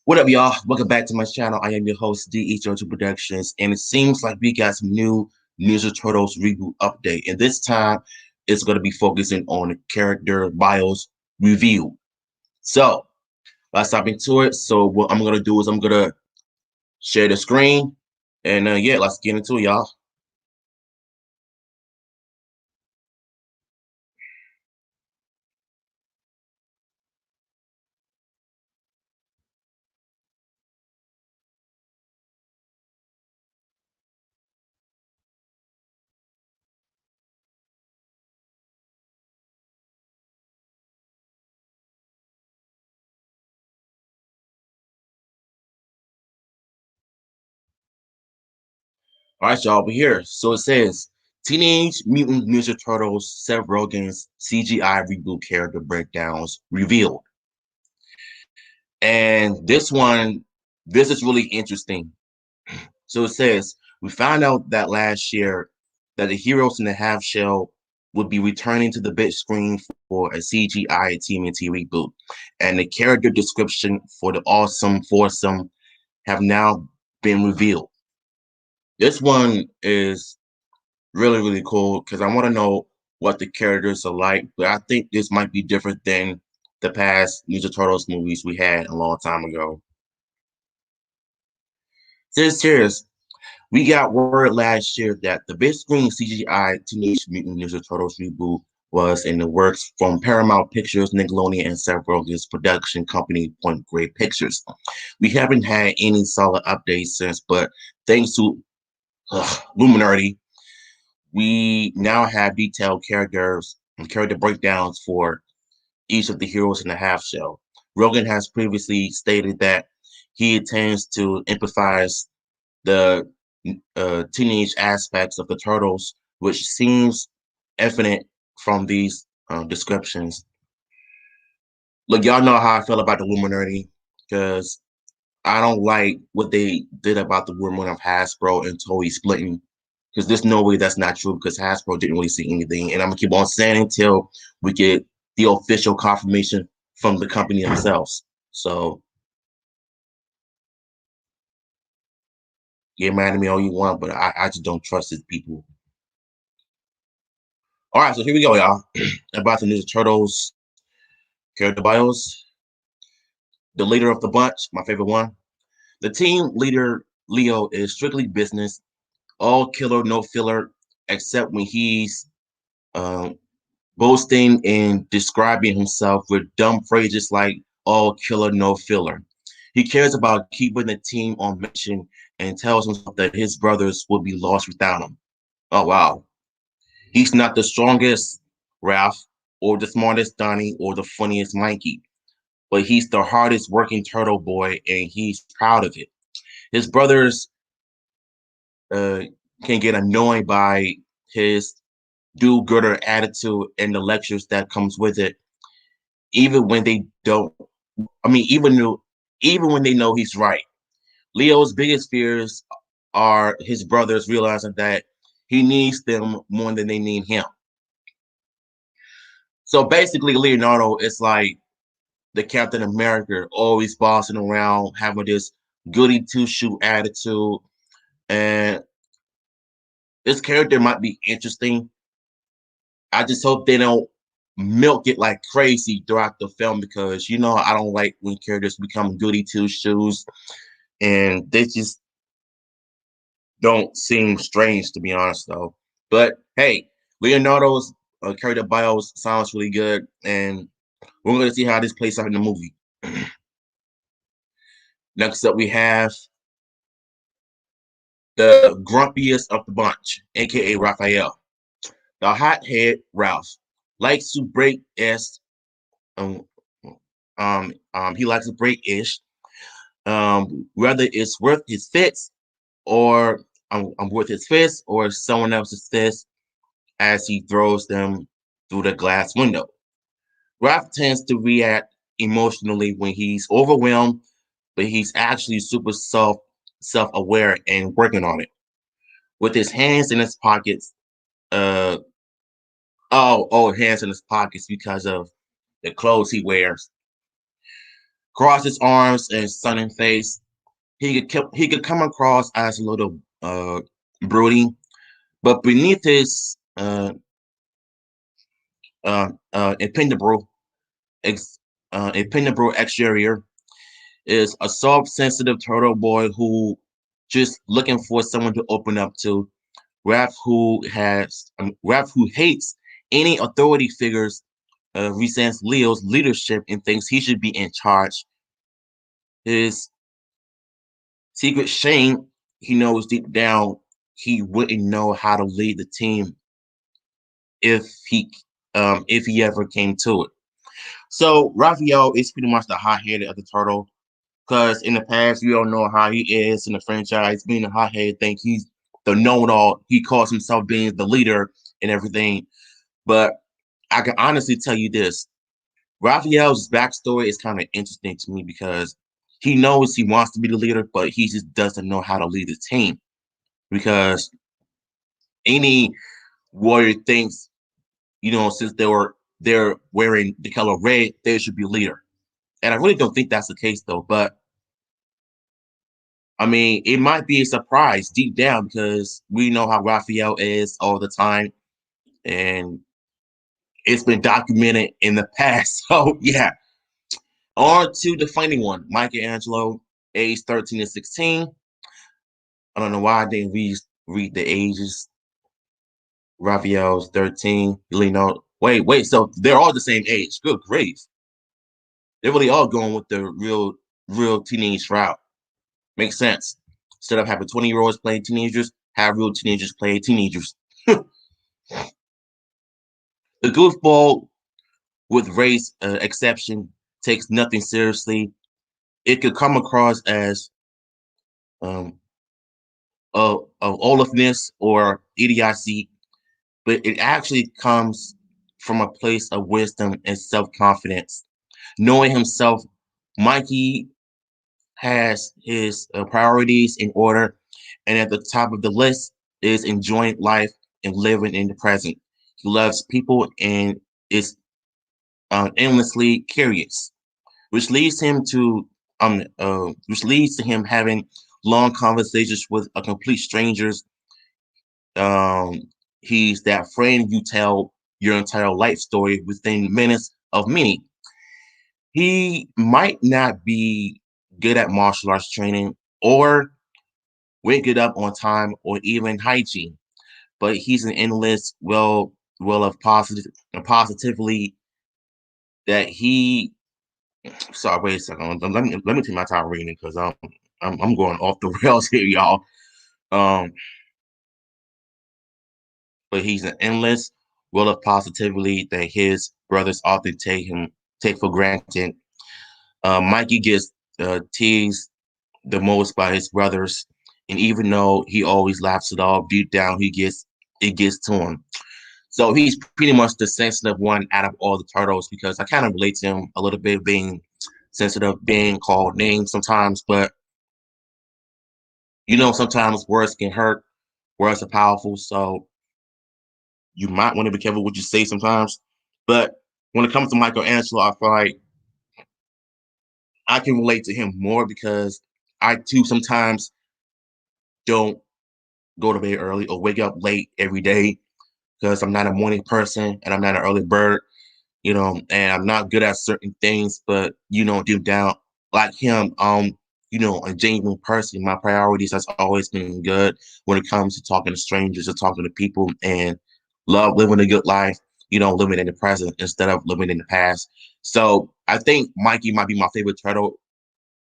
What up, y'all? Welcome back to my channel. I am your host, DE Productions, and it seems like we got some new Ninja Turtles reboot update. And this time, it's going to be focusing on the character bios review. So, let's hop into it. So, what I'm going to do is I'm going to share the screen, and yeah, let's get into it, y'all. All right, y'all, we're here. So it says Teenage Mutant Ninja Turtles Seth Rogen's CGI reboot character breakdowns revealed. And this is really interesting. So it says, we found out that last year that the Heroes in the Half Shell would be returning to the big screen for a CGI TMNT reboot. And the character description for the awesome foursome have now been revealed. This one is really, really cool because I want to know what the characters are like, but I think this might be different than the past Ninja Turtles movies we had a long time ago. Serious. We got word last year that the big screen CGI Teenage Mutant Ninja Turtles reboot was in the works from Paramount Pictures, Nickelodeon, and Seth Rogen's production company, Point Grey Pictures. We haven't had any solid updates since, but thanks to Luminardi, we now have detailed characters and character breakdowns for each of the heroes in the half shell. Rogen has previously stated that he intends to empathize the teenage aspects of the turtles, which seems evident from these descriptions. Look, y'all know how I feel about the Illuminati because I don't like what they did about the rumor of Hasbro and Toei splitting. Because there's no way that's not true because Hasbro didn't really see anything. And I'm gonna keep on saying until we get the official confirmation from the company themselves. So get mad at me all you want, but I just don't trust these people. All right, so here we go, y'all. About the Ninja Turtles character bios. The leader of the bunch, my favorite one. The team leader, Leo, is strictly business, all killer, no filler, except when he's um, boasting and describing himself with dumb phrases like all killer, no filler. He cares about keeping the team on mission and tells himself that his brothers would be lost without him. Oh, wow. He's not the strongest Ralph or the smartest Donnie or the funniest Mikey, but he's the hardest working turtle boy and he's proud of it. His brothers uh, can get annoyed by his do-gooder attitude and the lectures that comes with it, even when they don't. I mean, even when they know he's right. Leo's biggest fears are his brothers realizing that he needs them more than they need him. So basically, Leonardo is like the Captain America, always bossing around, having this goody two shoe attitude, and this character might be interesting. I just hope they don't milk it like crazy throughout the film because I don't like when characters become goody two shoes and they just don't seem strange to be honest though. But hey, Leonardo's character bios sounds really good, and we're going to see how this plays out in the movie. Next up, we have the grumpiest of the bunch, aka Raphael. The hothead Ralph likes to break ish. Um, he likes to break ish. Whether it's worth his fits or I'm worth his fist or someone else's fist as he throws them through the glass window. Ralph tends to react emotionally when he's overwhelmed, but he's actually super self-aware and working on it. With his hands in his pockets, uh hands in his pockets because of the clothes he wears. cross his arms and sunning face. He could come across as a little brooding, but beneath his impenetrable ex, impenetrable exterior is a soft, sensitive turtle boy who just looking for someone to open up to. Raph who hates any authority figures, resents Leo's leadership and thinks he should be in charge. His secret shame, he knows deep down he wouldn't know how to lead the team if he ever came to it. So Raphael is pretty much the hot-headed of the turtle. Because in the past, you don't know how he is in the franchise, being a hothead, think he's the know-it-all. He calls himself being the leader and everything. But I can honestly tell you this: Raphael's backstory is kind of interesting to me because he knows he wants to be the leader, but he just doesn't know how to lead the team. Because any warrior thinks, since they're wearing the color red, they should be leader. And I really don't think that's the case though. But I mean, it might be a surprise deep down because we know how Raphael is all the time, and it's been documented in the past. So yeah, on to the funny one, Michelangelo, age 13 and 16. I don't know why I didn't read the ages. Raphael's 13. Lino, wait. So they're all the same age. Good grief. They're really all going with the real teenage route. Makes sense. Instead of having 20-year-olds playing teenagers, have real teenagers play teenagers. The goofball, with race exception, takes nothing seriously. It could come across as um, of Olafness or idiocy, but it actually comes from a place of wisdom and self-confidence. Knowing himself, Mikey has his priorities in order, and at the top of the list is enjoying life and living in the present. He loves people and is endlessly curious, which leads to him having long conversations with a complete strangers. Um, he's that friend you tell your entire life story within minutes of meeting. He might not be good at martial arts training or wake it up on time or even hygiene, but he's an endless well of positively that he. Sorry, wait a second. Let me take my time reading because I'm going off the rails here, y'all. Um, but he's an endless will of positivity that his brothers often take for granted. Mikey gets teased the most by his brothers, and even though he always laughs it off, deep down it gets to him. So he's pretty much the sensitive one out of all the turtles because I kind of relate to him a little bit, being sensitive, being called names sometimes, but sometimes words can hurt, words are powerful, so you might want to be careful what you say sometimes. But when it comes to Michelangelo, I feel like I can relate to him more because I too sometimes don't go to bed early or wake up late every day because I'm not a morning person and I'm not an early bird, and I'm not good at certain things, but deep down, like him, a genuine person. My priorities has always been good when it comes to talking to strangers or talking to people and love living a good life, living in the present instead of living in the past. So I think Mikey might be my favorite turtle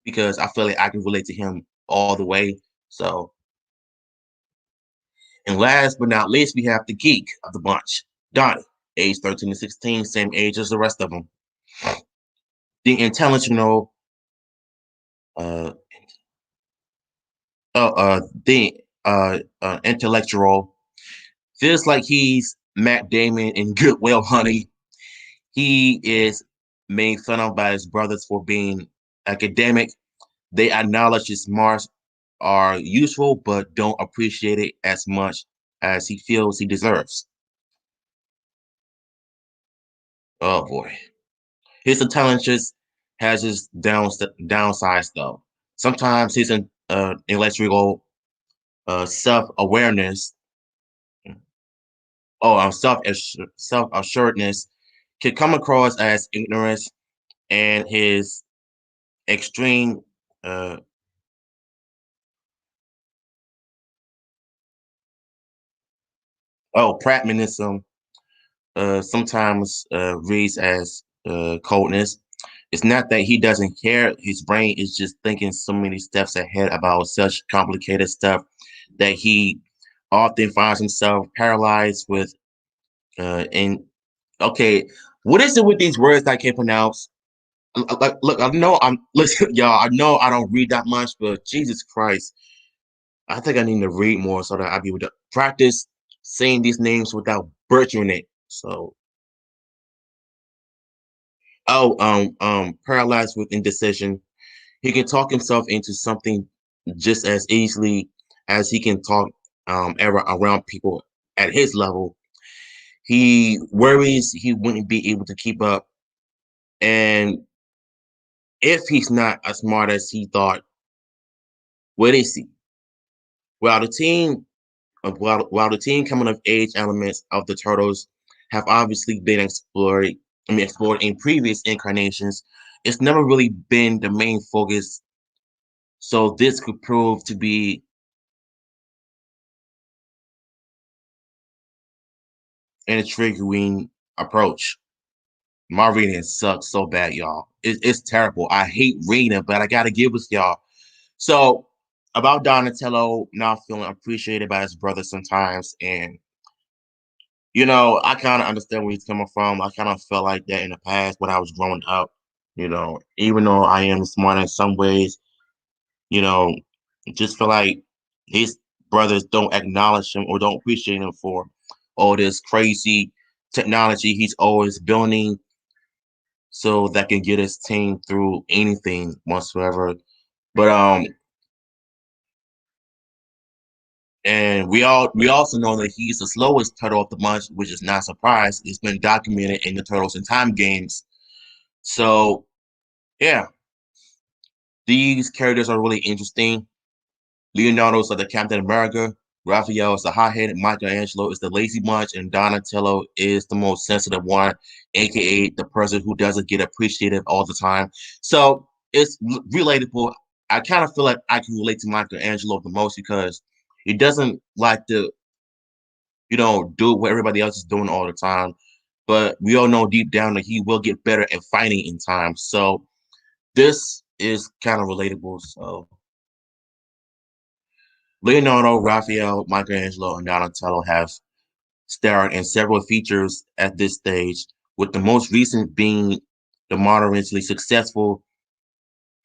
because I feel like I can relate to him all the way. So, and last but not least, we have the geek of the bunch, Donnie, age 13 to 16, same age as the rest of them. The intellectual, uh, the intellectual feels like he's Matt Damon in Goodwill Hunting. He is made fun of by his brothers for being academic. They acknowledge his smarts are useful, but don't appreciate it as much as he feels he deserves. Oh boy. His intelligence has his downsides though. Sometimes his intellectual self-awareness, self-assuredness can come across as ignorance, and his extreme uh, pragmatism sometimes reads as coldness. It's not that he doesn't care. His brain is just thinking so many steps ahead about such complicated stuff that he often finds himself paralyzed with. And okay, what is it with these words that I can't pronounce? Look, I know I'm listen, y'all. I know I don't read that much, but Jesus Christ, I think I need to read more so that I'll be able to practice saying these names without butchering it. So, paralyzed with indecision. He can talk himself into something just as easily as he can talk around people at his level. He worries he wouldn't be able to keep up, and if he's not as smart as he thought, what is he? While the team, while the team coming of age elements of the Turtles have obviously been explored, explored in previous incarnations, it's never really been the main focus. So this could prove to be an intriguing approach. My reading sucks so bad, y'all. It's terrible. I hate reading, but I gotta give with y'all. So about Donatello not feeling appreciated by his brother sometimes, and I kind of understand where he's coming from. I kind of felt like that in the past when I was growing up. Even though I am smart in some ways, you know, just feel like his brothers don't acknowledge him or don't appreciate him for all this crazy technology he's always building so that can get his team through anything whatsoever. But and we also know that he's the slowest turtle of the bunch, which is not a surprise. It's been documented in the Turtles in Time games. So yeah, these characters are really interesting. Leonardo's like the Captain America, Raphael is the hot-headed, Michelangelo is the lazy bunch, and Donatello is the most sensitive one, aka the person who doesn't get appreciated all the time. So it's relatable. I kind of feel like I can relate to Michelangelo the most because he doesn't like to, do what everybody else is doing all the time. But we all know deep down that he will get better at fighting in time. So this is kind of relatable. So Leonardo, Raphael, Michelangelo, and Donatello have starred in several features at this stage, with the most recent being the moderately successful,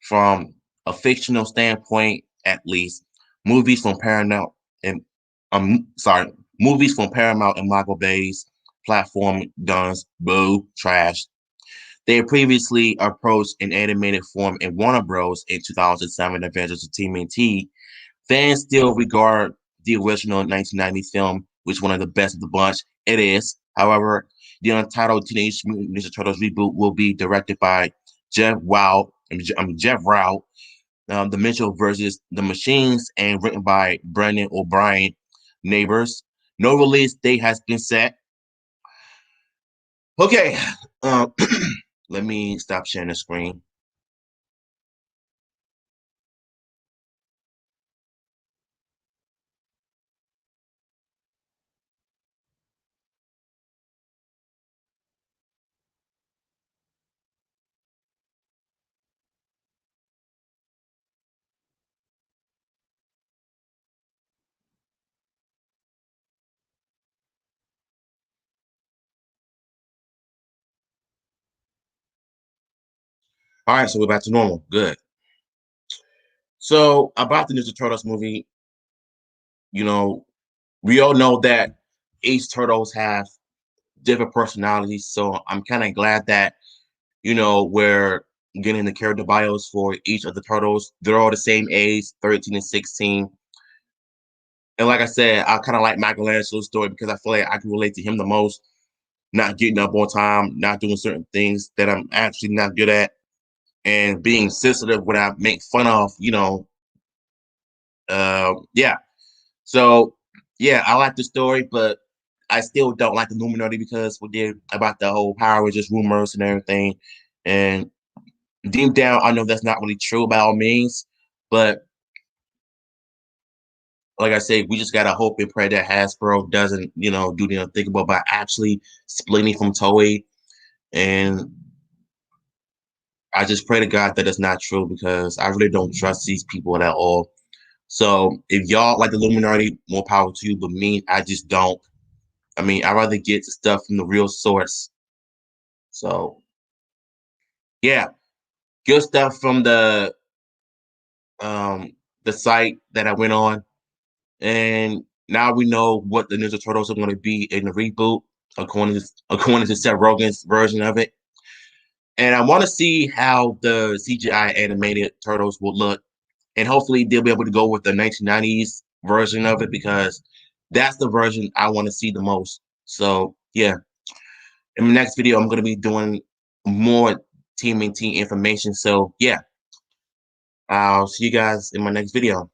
from a fictional standpoint, at least, movies from Paramount and movies from Paramount and Michael Bay's platform Guns, Boo, Trash. They had previously approached an animated form in Warner Bros. In 2007 Adventures of TMNT. Fans still regard the original 1990 film, which is one of the best of the bunch. It is. However, the untitled Teenage Mutant Ninja Turtles reboot will be directed by Jeff Rao, The Mitchell versus the Machines, and written by Brendan O'Brien. Neighbors. No release date has been set. Okay, um, let me stop sharing the screen. All right, so we're back to normal. Good. So about the Ninja Turtles movie, you know, we all know that each turtles have different personalities. So I'm kind of glad that we're getting the character bios for each of the turtles. They're all the same age, 13 and 16. And like I said, I kind of like Michelangelo's story because I feel like I can relate to him the most. Not getting up on time, not doing certain things that I'm actually not good at. and being sensitive when I make fun of, yeah. So yeah, I like the story, but I still don't like the Illuminati because we did about the whole power was just rumors and everything. And deep down, I know that's not really true by all means, but like I said, we just gotta hope and pray that Hasbro doesn't, do the unthinkable by actually splitting from Toei. And I just pray to God that it's not true because I really don't trust these people at all. So if y'all like the Illuminati, more power to you. But me, I just don't. I mean, I'd rather get the stuff from the real source. So yeah, good stuff from um the site that I went on. And now we know what the Ninja Turtles are going to be in the reboot, according to Seth Rogen's version of it. And I want to see how the CGI animated turtles will look, and hopefully they'll be able to go with the 1990s version of it because that's the version I want to see the most. So yeah, in the next video, I'm going to be doing more Team and Team information. So yeah, I'll see you guys in my next video.